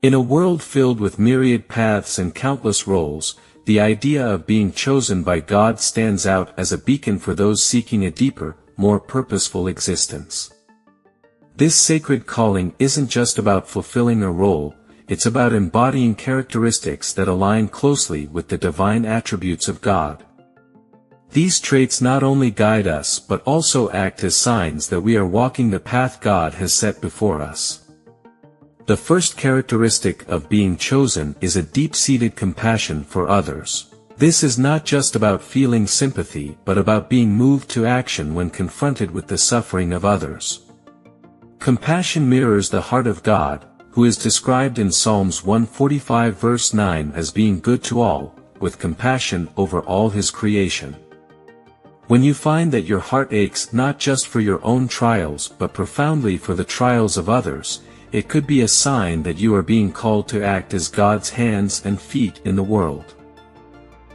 In a world filled with myriad paths and countless roles, the idea of being chosen by God stands out as a beacon for those seeking a deeper, more purposeful existence. This sacred calling isn't just about fulfilling a role, it's about embodying characteristics that align closely with the divine attributes of God. These traits not only guide us but also act as signs that we are walking the path God has set before us. The first characteristic of being chosen is a deep-seated compassion for others. This is not just about feeling sympathy but about being moved to action when confronted with the suffering of others. Compassion mirrors the heart of God, who is described in Psalms 145 verse 9 as being good to all, with compassion over all his creation. When you find that your heart aches not just for your own trials but profoundly for the trials of others, it could be a sign that you are being called to act as God's hands and feet in the world.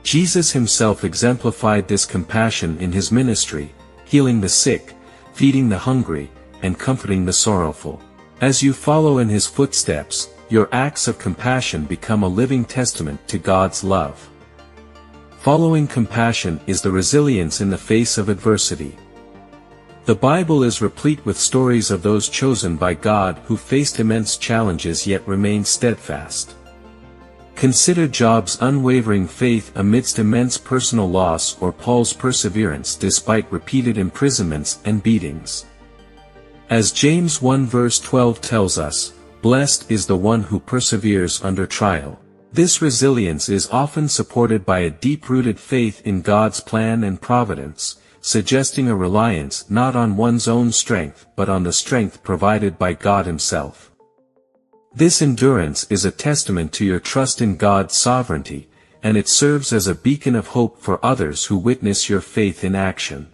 Jesus himself exemplified this compassion in his ministry, healing the sick, feeding the hungry, and comforting the sorrowful. As you follow in his footsteps, your acts of compassion become a living testament to God's love. Following compassion is the resilience in the face of adversity. The Bible is replete with stories of those chosen by God who faced immense challenges yet remained steadfast. Consider Job's unwavering faith amidst immense personal loss or Paul's perseverance despite repeated imprisonments and beatings. As James 1 verse 12 tells us, "Blessed is the one who perseveres under trial." This resilience is often supported by a deep-rooted faith in God's plan and providence, suggesting a reliance not on one's own strength but on the strength provided by God himself. This endurance is a testament to your trust in God's sovereignty, and it serves as a beacon of hope for others who witness your faith in action.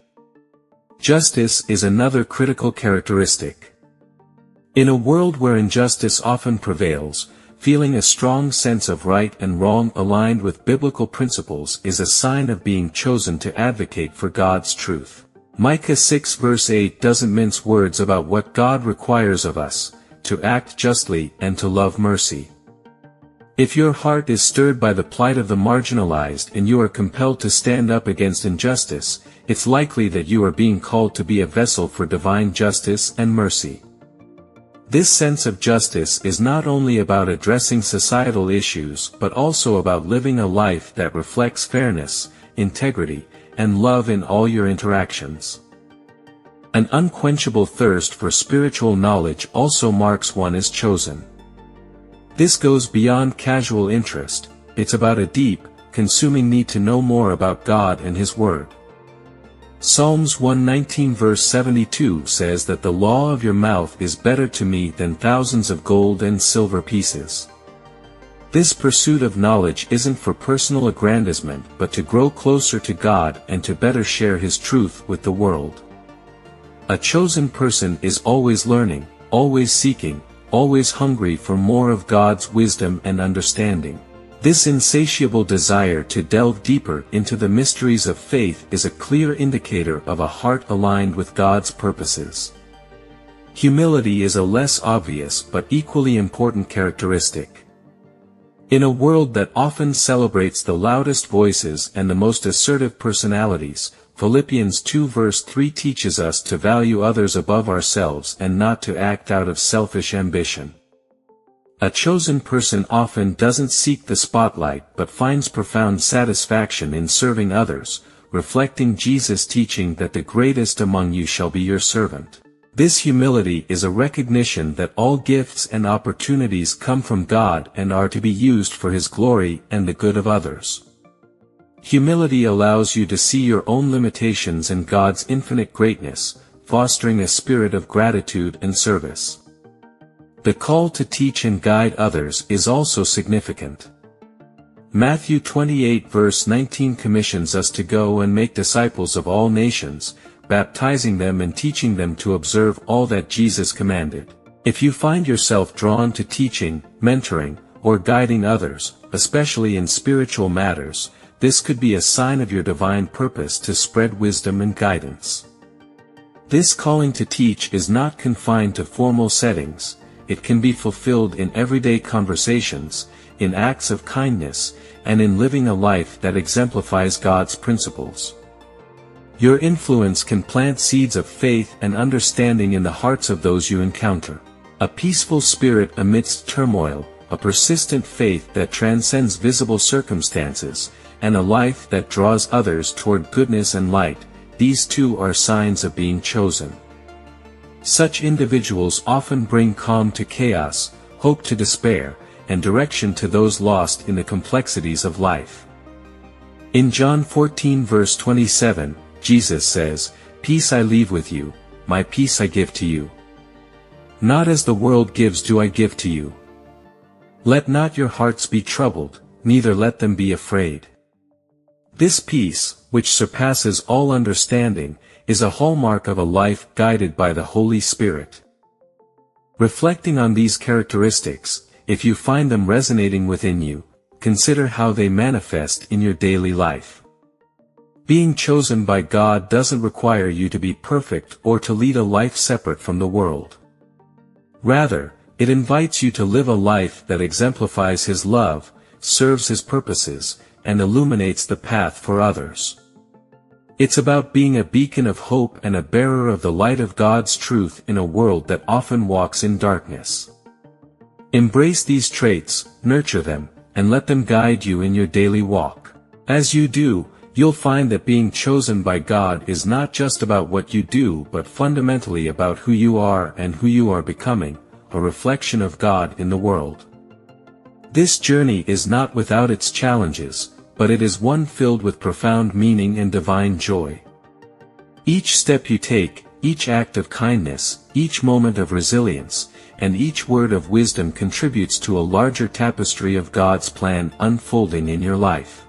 Justice is another critical characteristic. In a world where injustice often prevails, feeling a strong sense of right and wrong aligned with biblical principles is a sign of being chosen to advocate for God's truth. Micah 6 verse 8 doesn't mince words about what God requires of us, to act justly and to love mercy. If your heart is stirred by the plight of the marginalized and you are compelled to stand up against injustice, it's likely that you are being called to be a vessel for divine justice and mercy. This sense of justice is not only about addressing societal issues but also about living a life that reflects fairness, integrity, and love in all your interactions. An unquenchable thirst for spiritual knowledge also marks one as chosen. This goes beyond casual interest, it's about a deep, consuming need to know more about God and His Word. Psalms 119 verse 72 says that the law of your mouth is better to me than thousands of gold and silver pieces. This pursuit of knowledge isn't for personal aggrandizement but to grow closer to God and to better share His truth with the world. A chosen person is always learning, always seeking, always hungry for more of God's wisdom and understanding. This insatiable desire to delve deeper into the mysteries of faith is a clear indicator of a heart aligned with God's purposes. Humility is a less obvious but equally important characteristic. In a world that often celebrates the loudest voices and the most assertive personalities, Philippians 2 verse 3 teaches us to value others above ourselves and not to act out of selfish ambition. A chosen person often doesn't seek the spotlight but finds profound satisfaction in serving others, reflecting Jesus' teaching that the greatest among you shall be your servant. This humility is a recognition that all gifts and opportunities come from God and are to be used for His glory and the good of others. Humility allows you to see your own limitations and God's infinite greatness, fostering a spirit of gratitude and service. The call to teach and guide others is also significant. Matthew 28 verse 19 commissions us to go and make disciples of all nations, baptizing them and teaching them to observe all that Jesus commanded. If you find yourself drawn to teaching, mentoring, or guiding others, especially in spiritual matters, this could be a sign of your divine purpose to spread wisdom and guidance. This calling to teach is not confined to formal settings. it can be fulfilled in everyday conversations, in acts of kindness, and in living a life that exemplifies God's principles. Your influence can plant seeds of faith and understanding in the hearts of those you encounter. A peaceful spirit amidst turmoil, a persistent faith that transcends visible circumstances, and a life that draws others toward goodness and light, these too are signs of being chosen. Such individuals often bring calm to chaos, hope to despair, and direction to those lost in the complexities of life. In John 14 verse 27, Jesus says, "Peace I leave with you, my peace I give to you. Not as the world gives do I give to you. Let not your hearts be troubled, neither let them be afraid." This peace, which surpasses all understanding, is a hallmark of a life guided by the Holy Spirit. Reflecting on these characteristics, if you find them resonating within you, consider how they manifest in your daily life. Being chosen by God doesn't require you to be perfect or to lead a life separate from the world. Rather, it invites you to live a life that exemplifies His love, serves His purposes, and illuminates the path for others. It's about being a beacon of hope and a bearer of the light of God's truth in a world that often walks in darkness. Embrace these traits, nurture them, and let them guide you in your daily walk. As you do, you'll find that being chosen by God is not just about what you do but fundamentally about who you are and who you are becoming, a reflection of God in the world. This journey is not without its challenges, but it is one filled with profound meaning and divine joy. Each step you take, each act of kindness, each moment of resilience, and each word of wisdom contributes to a larger tapestry of God's plan unfolding in your life.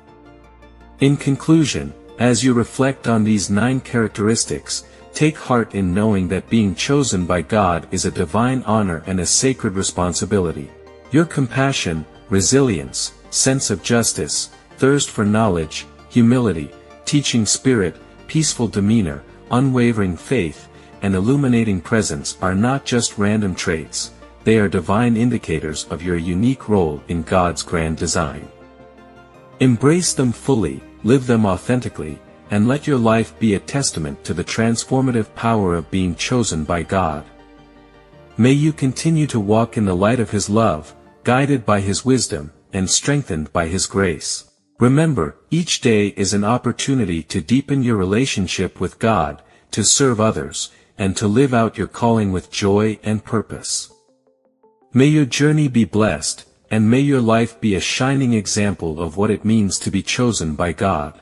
In conclusion, as you reflect on these 9 characteristics, take heart in knowing that being chosen by God is a divine honor and a sacred responsibility. Your compassion, resilience, sense of justice, thirst for knowledge, humility, teaching spirit, peaceful demeanor, unwavering faith, and illuminating presence are not just random traits, they are divine indicators of your unique role in God's grand design. Embrace them fully, live them authentically, and let your life be a testament to the transformative power of being chosen by God. May you continue to walk in the light of His love, guided by His wisdom, and strengthened by His grace. Remember, each day is an opportunity to deepen your relationship with God, to serve others, and to live out your calling with joy and purpose. May your journey be blessed, and may your life be a shining example of what it means to be chosen by God.